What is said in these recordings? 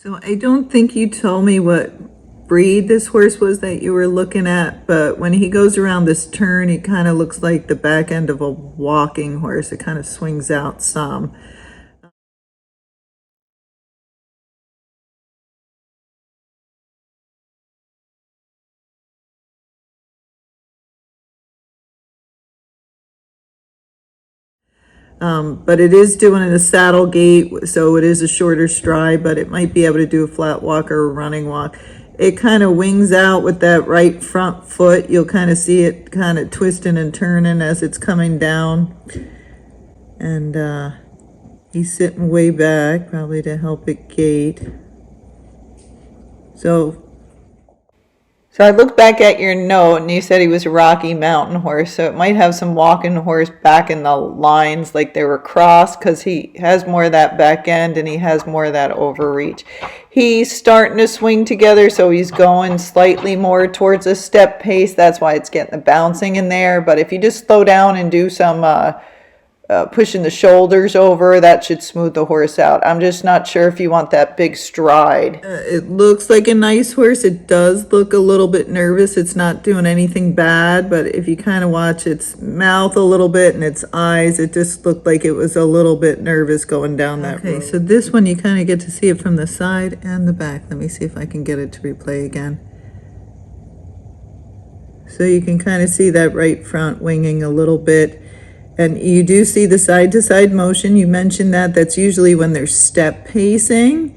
So I don't think you told me what breed this horse was that you were looking at, but when he goes around this turn, he kind of looks like the back end of a walking horse. It kind of swings out some. But it is doing a saddle gait, so it is a shorter stride, but it might be able to do a flat walk or a running walk. It kind of wings out with that right front foot. You'll kind of see it kind of twisting and turning as it's coming down. And he's sitting way back, probably to help it gait. So I looked back at your note and you said he was a Rocky Mountain horse, so it might have some walking horse back in the lines like they were crossed, because he has more of that back end and he has more of that overreach. He's starting to swing together, so he's going slightly more towards a step pace. That's why it's getting the bouncing in there. But if you just slow down and do some pushing the shoulders over, that should smooth the horse out. I'm just not sure if you want that big stride. It looks like a nice horse. It does look a little bit nervous. It's not doing anything bad, but if you kind of watch its mouth a little bit and its eyes, it just looked like it was a little bit nervous going down that road. Okay, so this one you kind of get to see it from the side and the back. Let me see if I can get it to replay again. So you can kind of see that right front winging a little bit. And you do see the side-to-side motion. You mentioned that. That's usually when they're step pacing.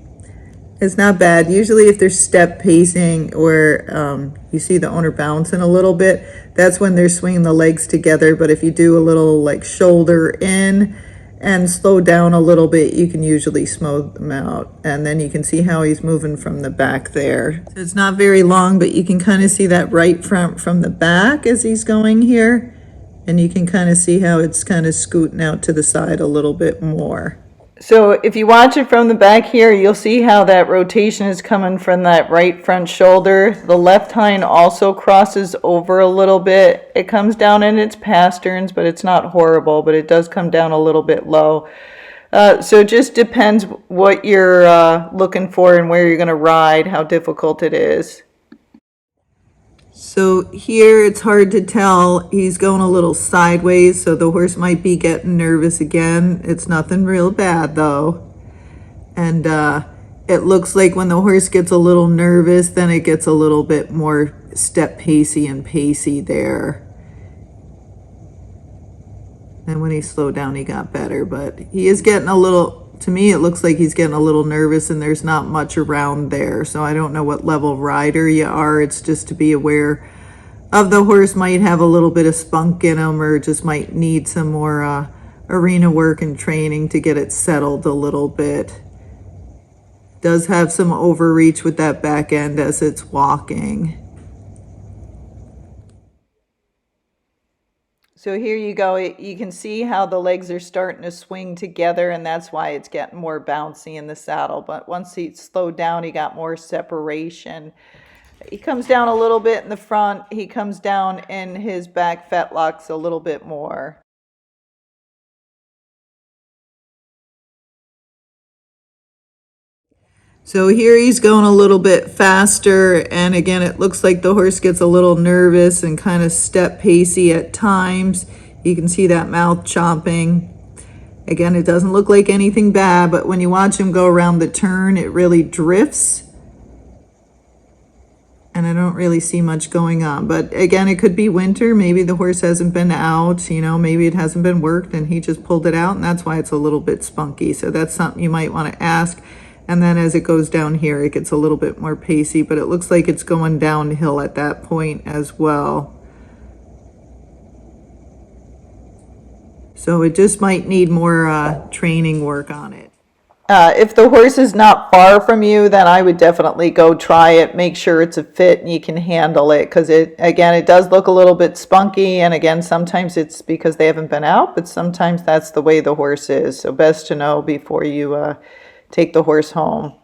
It's not bad. Usually if they're step pacing, or you see the owner bouncing a little bit, that's when they're swinging the legs together. But if you do a little like shoulder in and slow down a little bit, you can usually smooth them out. And then you can see how he's moving from the back there. So it's not very long, but you can kind of see that right front from the back as he's going here. And you can kind of see how it's kind of scooting out to the side a little bit more. So if you watch it from the back here, you'll see how that rotation is coming from that right front shoulder. The left hind also crosses over a little bit. It comes down in its pasterns, but it's not horrible, but it does come down a little bit low. So it just depends what you're looking for and where you're going to ride, how difficult it is. So here it's hard to tell. He's going a little sideways, so the horse might be getting nervous again. It's nothing real bad though. And it looks like when the horse gets a little nervous, then it gets a little bit more step pacey and pacey there. And when he slowed down, he got better, but he is getting a little, to me, it looks like he's getting a little nervous and there's not much around there. So I don't know what level rider you are. It's just to be aware of the horse might have a little bit of spunk in him, or just might need some more arena work and training to get it settled a little bit. Does have some overreach with that back end as it's walking. So here you go. You can see how the legs are starting to swing together, and that's why it's getting more bouncy in the saddle. But once he slowed down, he got more separation. He comes down a little bit in the front. He comes down in his back fetlocks a little bit more. So here he's going a little bit faster, and again it looks like the horse gets a little nervous and kind of step pacey at times. You can see that mouth chomping. Again, it doesn't look like anything bad, but when you watch him go around the turn, it really drifts. And I don't really see much going on. But again, it could be winter. Maybe the horse hasn't been out, you know, maybe it hasn't been worked and he just pulled it out, and that's why it's a little bit spunky. So that's something you might want to ask. And then as it goes down here, it gets a little bit more pacey, but it looks like it's going downhill at that point as well. So it just might need more training work on it. If the horse is not far from you, then I would definitely go try it. Make sure it's a fit and you can handle it, because again, it does look a little bit spunky. And again, sometimes it's because they haven't been out, but sometimes that's the way the horse is. So best to know before you take the horse home.